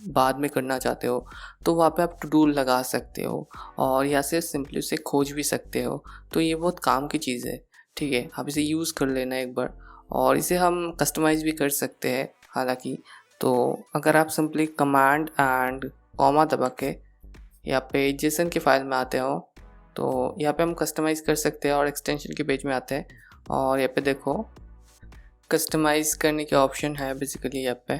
बाद में करना चाहते हो, तो वहाँ पे आप टू डू लगा सकते हो और यहाँ से सिंपली उसे खोज भी सकते हो। तो ये बहुत काम की चीज़ है। ठीक है, आप इसे यूज़ कर लेना एक बार। और इसे हम कस्टमाइज़ भी कर सकते हैं हालांकि। तो अगर आप सिंपली कमांड एंड कॉमा दबा के यहाँ पे जेसन के फाइल में आते हो तो यहाँ पे हम कस्टमाइज़ कर सकते हैं, और एक्सटेंशन के पेज में आते हैं और यहाँ पे देखो कस्टमाइज़ करने के ऑप्शन है बेसिकली। यहाँ पे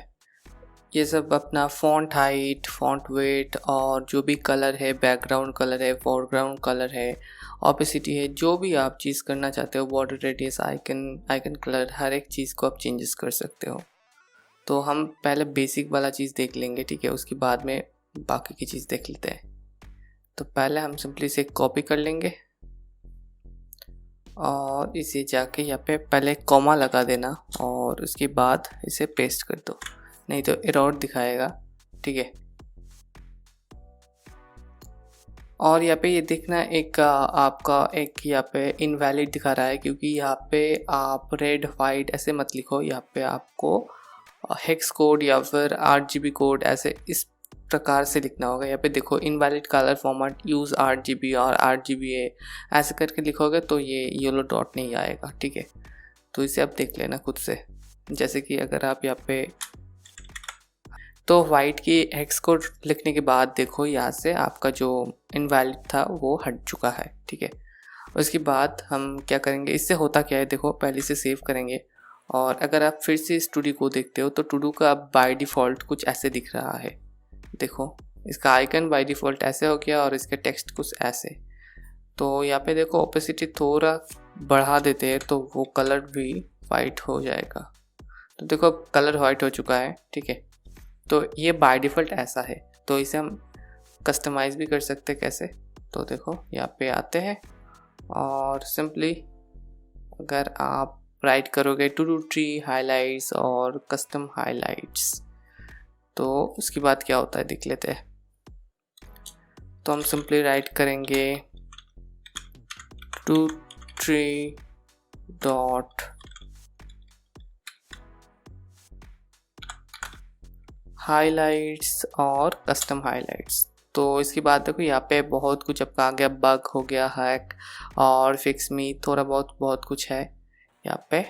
ये सब अपना फ़ॉन्ट हाइट, फ़ॉन्ट वेट और जो भी कलर है, बैकग्राउंड कलर है, फोरग्राउंड कलर है, ऑपेसिटी है, जो भी आप चीज़ करना चाहते हो, बॉर्डर रेडियस, आइकन कलर, हर एक चीज़ को आप चेंजेस कर सकते हो। तो हम पहले बेसिक वाला चीज़ देख लेंगे, ठीक है, उसके बाद में बाकी की चीज़ देख लेते हैं। तो पहले हम सिंपली इसे कॉपी कर लेंगे और इसे जाके यहाँ पे पहले कॉमा लगा देना और उसके बाद इसे पेस्ट कर दो, नहीं तो एरर दिखाएगा, ठीक है। और यहाँ पे ये देखना एक आपका एक यहाँ पे इनवैलिड दिखा रहा है, क्योंकि यहाँ पे आप रेड वाइट ऐसे मत लिखो, यहाँ पे आपको हेक्स कोड या फिर RGB कोड ऐसे इस प्रकार से लिखना होगा। यहाँ पे देखो invalid colour format use RGB और RGBA ऐसे करके लिखोगे तो ये येलो डॉट नहीं आएगा, ठीक है। तो इसे आप देख लेना खुद से। जैसे कि अगर आप यहाँ पे तो वाइट की हेक्स कोड लिखने के बाद देखो यहाँ से आपका जो इनवैलिड था वो हट चुका है, ठीक है। उसके बाद हम क्या करेंगे, इससे होता क्या है देखो, पहले से सेव करेंगे और अगर आप फिर से इस टू डी को देखते हो तो टू डू का बाय डिफ़ॉल्ट कुछ ऐसे दिख रहा है। देखो इसका आइकन बाय डिफ़ॉल्ट ऐसे हो गया और इसका टेक्स्ट कुछ ऐसे। तो यहाँ पे देखो ओपेसिटी थोड़ा बढ़ा देते हैं तो वो कलर भी वाइट हो जाएगा। तो देखो कलर वाइट हो चुका है, ठीक है। तो ये बाय डिफ़ॉल्ट ऐसा है। तो इसे हम कस्टमाइज़ भी कर सकते हैं कैसे, तो देखो यहाँ पे आते हैं और सिंपली अगर आप राइट करोगे टू डू ट्री हाइलाइट्स और कस्टम हाइलाइट्स तो उसके बाद क्या होता है देख लेते हैं। तो हम सिंपली राइट करेंगे टू ट्री डॉट हाइलाइट्स और कस्टम हाइलाइट्स। तो इसके बाद देखो यहाँ पे बहुत कुछ आपका आ गया, बग हो गया, हैक और फिक्स मी, थोड़ा बहुत कुछ है यहाँ पे।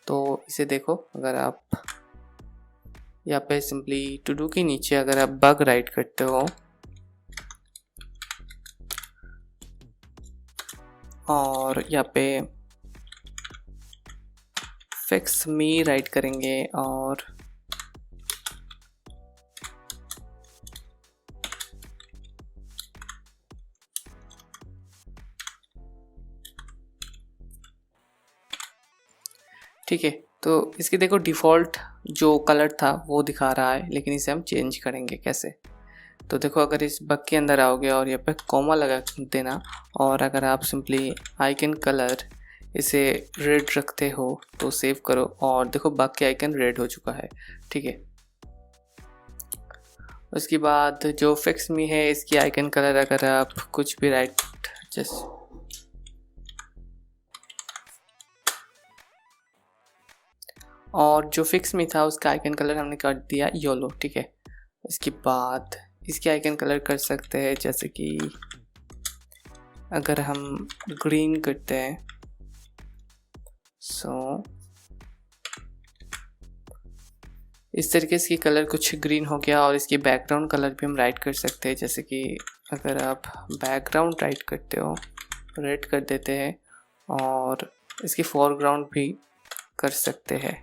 तो इसे देखो अगर आप यहाँ पे सिंपली टू डू के नीचे अगर आप बग राइट करते हो और यहाँ पे फिक्स मी राइट करेंगे और ठीक है। तो इसकी देखो डिफ़ॉल्ट जो कलर था वो दिखा रहा है, लेकिन इसे हम चेंज करेंगे कैसे। तो देखो अगर इस बग के अंदर आओगे और यहाँ पे कॉमा लगा देना और अगर आप सिंपली आइकन कलर इसे रेड रखते हो तो सेव करो और देखो बग के आइकन रेड हो चुका है, ठीक है। उसके बाद जो फिक्स मी है इसकी आइकन कलर अगर आप कुछ भी राइट जैसे और जो फिक्स में था उसका आइकन कलर हमने कर दिया येलो, ठीक है। इसके बाद इसके आइकन कलर कर सकते हैं जैसे कि अगर हम ग्रीन करते हैं सो इस तरीके से कलर कुछ ग्रीन हो गया। और इसकी बैकग्राउंड कलर भी हम राइट कर सकते हैं, जैसे कि अगर आप बैकग्राउंड राइट करते हो रेड कर देते हैं और इसकी फोरग्राउंड भी कर सकते हैं।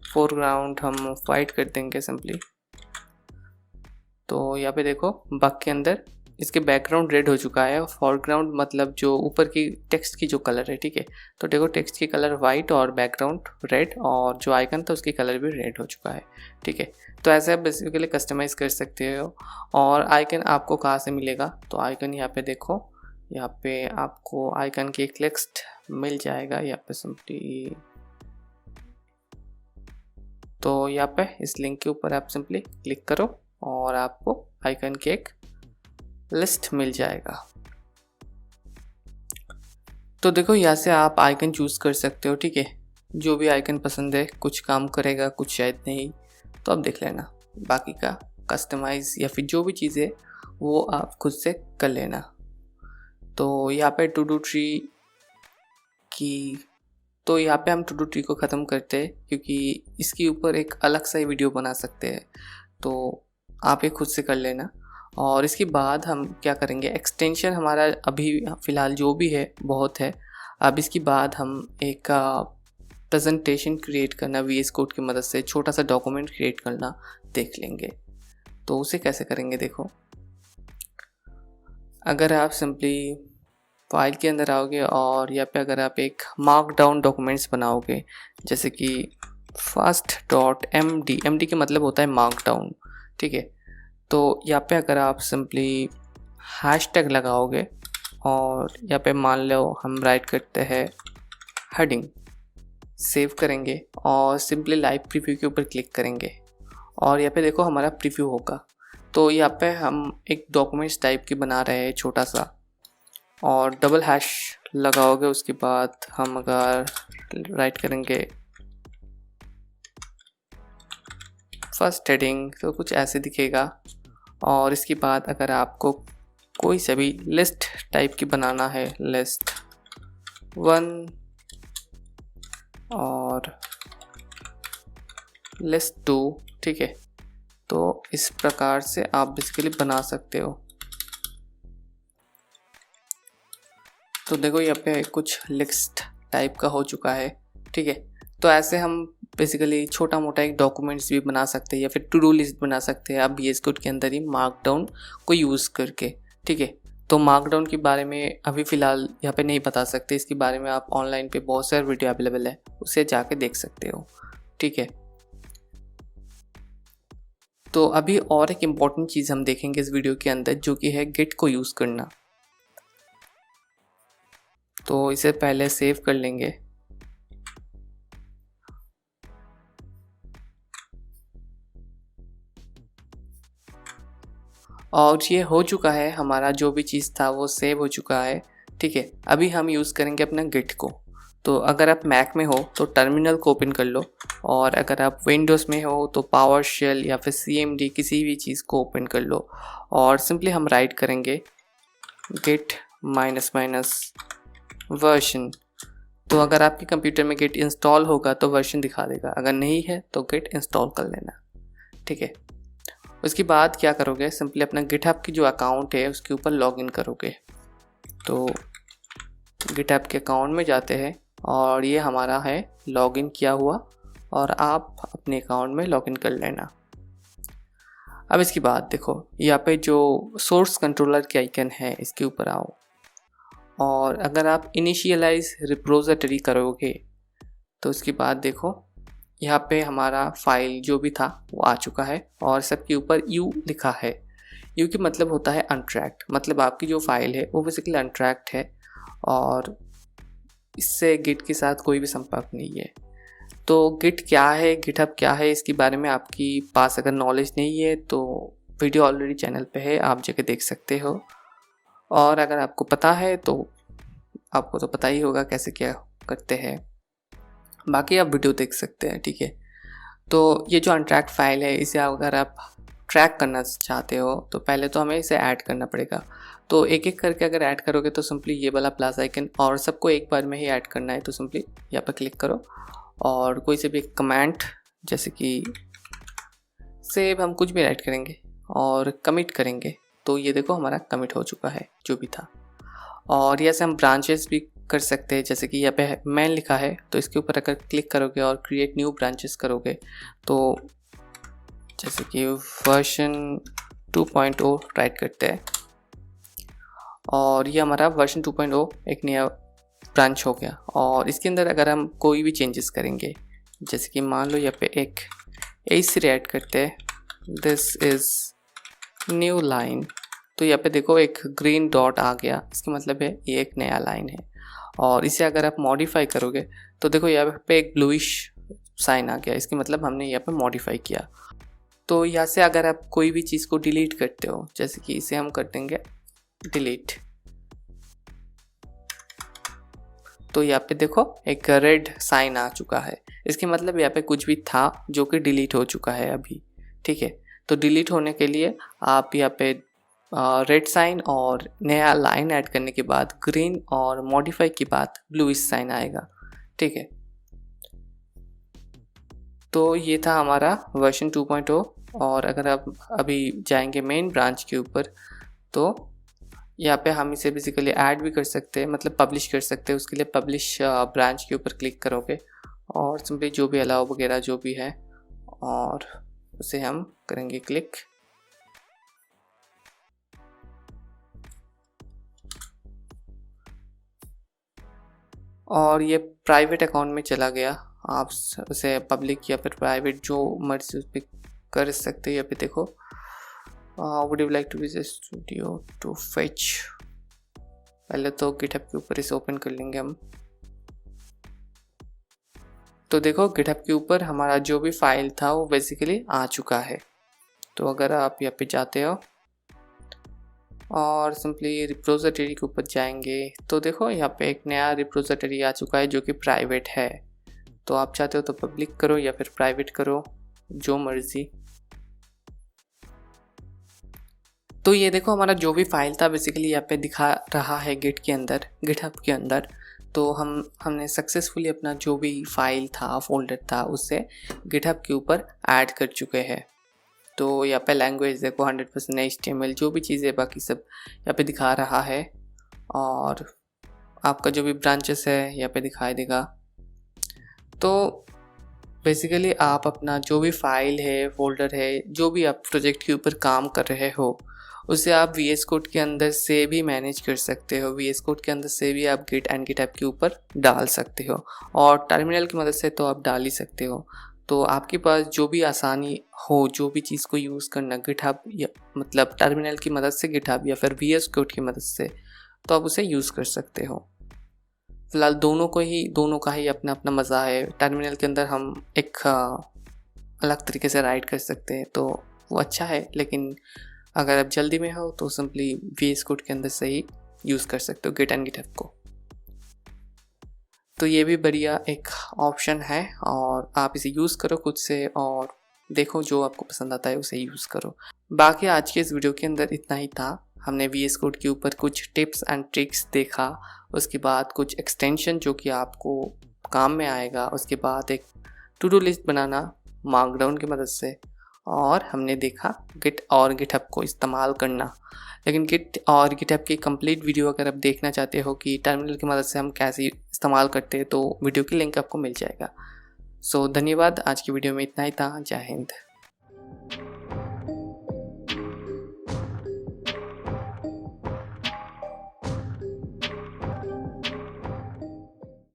फोरग्राउंड हम वाइट कर देंगे सिंपली। तो यहाँ पे देखो बग के अंदर इसके बैकग्राउंड रेड हो चुका है, फोरग्राउंड मतलब जो ऊपर की टेक्स्ट की जो कलर है, ठीक है। तो देखो टेक्स्ट की कलर वाइट और बैकग्राउंड रेड और जो आइकन था उसकी कलर भी रेड हो चुका है, ठीक है। तो ऐसे आप बेसिकली कस्टमाइज़ कर सकते हो। और आइकन आपको कहाँ से मिलेगा, तो आइकन यहाँ पे देखो, यहाँ पे आपको आइकन की एक लिस्ट मिल जाएगा यहाँ पे सिंपली। तो यहाँ पे इस लिंक के ऊपर आप सिंपली क्लिक करो और आपको आइकन की एक लिस्ट मिल जाएगा। तो देखो यहाँ से आप आइकन चूज़ कर सकते हो, ठीक है। जो भी आइकन पसंद है, कुछ काम करेगा कुछ शायद नहीं, तो आप देख लेना। बाकी का कस्टमाइज़ या फिर जो भी चीज़ है वो आप खुद से कर लेना। तो यहाँ पे टू डू ट्री कि तो यहाँ पे हम टू डू ट्री को ख़त्म करते हैं, क्योंकि इसके ऊपर एक अलग सा ही वीडियो बना सकते हैं, तो आप ये खुद से कर लेना। और इसके बाद हम क्या करेंगे, एक्सटेंशन हमारा अभी फ़िलहाल जो भी है बहुत है। अब इसके बाद हम एक प्रेजेंटेशन क्रिएट करना VS कोड की मदद से, छोटा सा डॉक्यूमेंट क्रिएट करना देख लेंगे। तो उसे कैसे करेंगे, देखो अगर आप सिंपली फाइल के अंदर आओगे और यहाँ पे अगर आप एक मार्कडाउन डॉक्यूमेंट्स बनाओगे, जैसे कि fast.md, md के मतलब होता है मार्कडाउन, ठीक है। तो यहाँ पे अगर आप सिंपली हैशटैग लगाओगे और यहाँ पे मान लो हम राइट करते हैं हेडिंग, सेव करेंगे और सिंपली लाइव प्रीव्यू के ऊपर क्लिक करेंगे और यहाँ पे देखो हमारा प्रीव्यू होगा। तो यहाँ पे हम एक डॉक्यूमेंट्स टाइप की बना रहे हैं छोटा सा, और डबल हैश लगाओगे। उसके बाद हम अगर राइट करेंगे फर्स्ट हेडिंग, तो कुछ ऐसे दिखेगा। और इसके बाद अगर आपको कोई सा भी लिस्ट टाइप की बनाना है, लिस्ट 1 और लिस्ट 2, ठीक है, तो इस प्रकार से आप बेसिकली बना सकते हो। तो देखो यहाँ पे कुछ लिस्ट टाइप का हो चुका है, ठीक है। तो ऐसे हम बेसिकली छोटा मोटा एक डॉक्यूमेंट्स भी बना सकते हैं या फिर टू डू लिस्ट बना सकते हैं आप VS कोड के अंदर ही मार्कडाउन को यूज़ करके, ठीक है। तो मार्कडाउन के बारे में अभी फ़िलहाल यहाँ पे नहीं बता सकते, इसके बारे में आप ऑनलाइन पे बहुत सारे वीडियो अवेलेबल है, उसे जाके देख सकते हो, ठीक है। तो अभी और एक इम्पॉर्टेंट चीज़ हम देखेंगे इस वीडियो के अंदर, जो कि है गिट को यूज़ करना। तो इसे पहले सेव कर लेंगे और ये हो चुका है, हमारा जो भी चीज़ था वो सेव हो चुका है, ठीक है। अभी हम यूज़ करेंगे अपना गिट को। तो अगर आप मैक में हो तो टर्मिनल को ओपन कर लो, और अगर आप विंडोज़ में हो तो पावर शेल या फिर CMD किसी भी चीज़ को ओपन कर लो, और सिंपली हम राइट करेंगे git -- वर्जन। तो अगर आपके कंप्यूटर में गिट इंस्टॉल होगा तो वर्जन दिखा देगा, अगर नहीं है तो गिट इंस्टॉल कर लेना, ठीक है। उसके बाद क्या करोगे, सिंपली अपना गिटहब की जो अकाउंट है उसके ऊपर लॉगिन करोगे। तो गिटहब के अकाउंट में जाते हैं और ये हमारा है लॉगिन किया हुआ, और आप अपने अकाउंट में लॉगिन कर लेना। अब इसके बाद देखो यहाँ पे जो सोर्स कंट्रोलर के आइकन है इसके ऊपर आओ, और अगर आप इनिशियलाइज रिपोजिटरी करोगे तो उसके बाद देखो यहाँ पे हमारा फाइल जो भी था वो आ चुका है, और सबके ऊपर U लिखा है। U की मतलब होता है अनट्रैक्ड, मतलब आपकी जो फाइल है वो बेसिकली अनट्रैक्ड है और इससे गिट के साथ कोई भी संपर्क नहीं है। तो गिट क्या है, गिटहब क्या है, इसके बारे में आपकी पास अगर नॉलेज नहीं है तो वीडियो ऑलरेडी चैनल पे है, आप जाके देख सकते हो। और अगर आपको पता है तो आपको तो पता ही होगा कैसे क्या करते हैं, बाकी आप वीडियो देख सकते हैं, ठीक है। तो ये जो अनट्रैक्ड फाइल है, इसे अगर आप ट्रैक करना चाहते हो तो पहले तो हमें इसे ऐड करना पड़ेगा। तो एक एक करके अगर ऐड करोगे तो सिंपली ये वाला प्लस आइकन, और सबको एक बार में ही ऐड करना है तो सिंपली यहाँ पर क्लिक करो और कोई से भी कमेंट, जैसे कि सेव, हम कुछ भी ऐड करेंगे और कमिट करेंगे। तो ये देखो हमारा कमिट हो चुका है जो भी था। और यहाँ से हम ब्रांचेस भी कर सकते हैं, जैसे कि यहाँ पे मैन लिखा है तो इसके ऊपर अगर क्लिक करोगे और क्रिएट न्यू ब्रांचेस करोगे तो जैसे कि वर्जन 2.0 राइट करते हैं, और ये हमारा वर्जन 2.0 एक नया ब्रांच हो गया। और इसके अंदर अगर हम कोई भी चेंजेस करेंगे, जैसे कि मान लो यहाँ पे एक AC ऐड करते हैं, दिस इज़ न्यू लाइन, तो यहाँ पे देखो एक ग्रीन डॉट आ गया, इसका मतलब है ये एक नया लाइन है। और इसे अगर आप मॉडिफाई करोगे तो देखो यहाँ पे एक ब्लूइश साइन आ गया, इसका मतलब हमने यहाँ पे मॉडिफाई किया। तो यहाँ से अगर आप कोई भी चीज़ को डिलीट करते हो, जैसे कि इसे हम कर देंगे डिलीट, तो यहाँ पे देखो एक रेड साइन आ चुका है, इसके मतलब यहाँ पे कुछ भी था जो कि डिलीट हो चुका है अभी, ठीक है। तो डिलीट होने के लिए आप यहाँ पे रेड साइन और नया लाइन ऐड करने के बाद ग्रीन और मॉडिफाई के बाद ब्लूइश साइन आएगा। ठीक है, तो ये था हमारा वर्जन 2.0। और अगर आप अभी जाएंगे मेन ब्रांच के ऊपर तो यहाँ पे हम इसे बेसिकली ऐड भी कर सकते हैं, मतलब पब्लिश कर सकते हैं। उसके लिए पब्लिश ब्रांच के ऊपर क्लिक करोगे और सिंपली जो भी अलाउ वगैरह जो भी है और उसे हम करेंगे क्लिक। और ये प्राइवेट अकाउंट में चला गया। आप उसे पब्लिक या फिर प्राइवेट जो मर्जी उस पर कर सकते हैं। यहाँ पे देखो, would you like to visit studio to fetch. पहले तो गिटहब के ऊपर इसे ओपन कर लेंगे हम। तो देखो गिटहब के ऊपर हमारा जो भी फाइल था वो बेसिकली आ चुका है। तो अगर आप यहाँ पे जाते हो और सिंपली रिपोजिटरी के ऊपर जाएंगे तो देखो यहाँ पे एक नया रिपोजिटरी आ चुका है जो कि प्राइवेट है। तो आप चाहते हो तो पब्लिक करो या फिर प्राइवेट करो, जो मर्जी। तो ये देखो हमारा जो भी फाइल था बेसिकली यहाँ पे दिखा रहा है गिट के अंदर, गिटहब के अंदर। तो हमने सक्सेसफुली अपना जो भी फाइल था, फोल्डर था, उससे गिटहब के ऊपर ऐड कर चुके हैं। तो यहाँ पे लैंग्वेज देखो 100% HTML, जो भी चीज़ें बाकी सब यहाँ पे दिखा रहा है। और आपका जो भी ब्रांचेस है यहाँ पे दिखाई देगा। तो बेसिकली आप अपना जो भी फाइल है, फोल्डर है, जो भी आप प्रोजेक्ट के ऊपर काम कर रहे हो उसे आप VS कोड के अंदर से भी मैनेज कर सकते हो। VS कोड के अंदर से भी आप गिट एंड गिटहब के ऊपर डाल सकते हो और टर्मिनल की मदद से तो आप डाल ही सकते हो। तो आपके पास जो भी आसानी हो, जो भी चीज़ को यूज़ करना, गिटहब या मतलब टर्मिनल की मदद से गिटहब या फिर VS कोड की मदद से, तो आप उसे यूज़ कर सकते हो। फिलहाल दोनों का ही अपना अपना मज़ा है। टर्मिनल के अंदर हम एक अलग तरीके से राइट कर सकते हैं तो वो अच्छा है, लेकिन अगर आप जल्दी में हो तो सिंपली VS कोड के अंदर से ही यूज़ कर सकते हो गिट एंड गिटहब को। तो ये भी बढ़िया एक ऑप्शन है और आप इसे यूज़ करो खुद से और देखो जो आपको पसंद आता है उसे यूज़ करो। बाकी आज के इस वीडियो के अंदर इतना ही था। हमने VS कोड के ऊपर कुछ टिप्स एंड ट्रिक्स देखा, उसके बाद कुछ एक्सटेंशन जो कि आपको काम में आएगा, उसके बाद एक टू डू लिस्ट बनाना मार्कडाउन की मदद से, और हमने देखा गिट और गिटहब को इस्तेमाल करना। लेकिन गिट और गिटहब की कंप्लीट वीडियो अगर आप देखना चाहते हो कि टर्मिनल की मदद से हम कैसे इस्तेमाल करते हैं तो वीडियो की लिंक आपको मिल जाएगा। सो धन्यवाद, आज की वीडियो में इतना ही था। जय हिंद।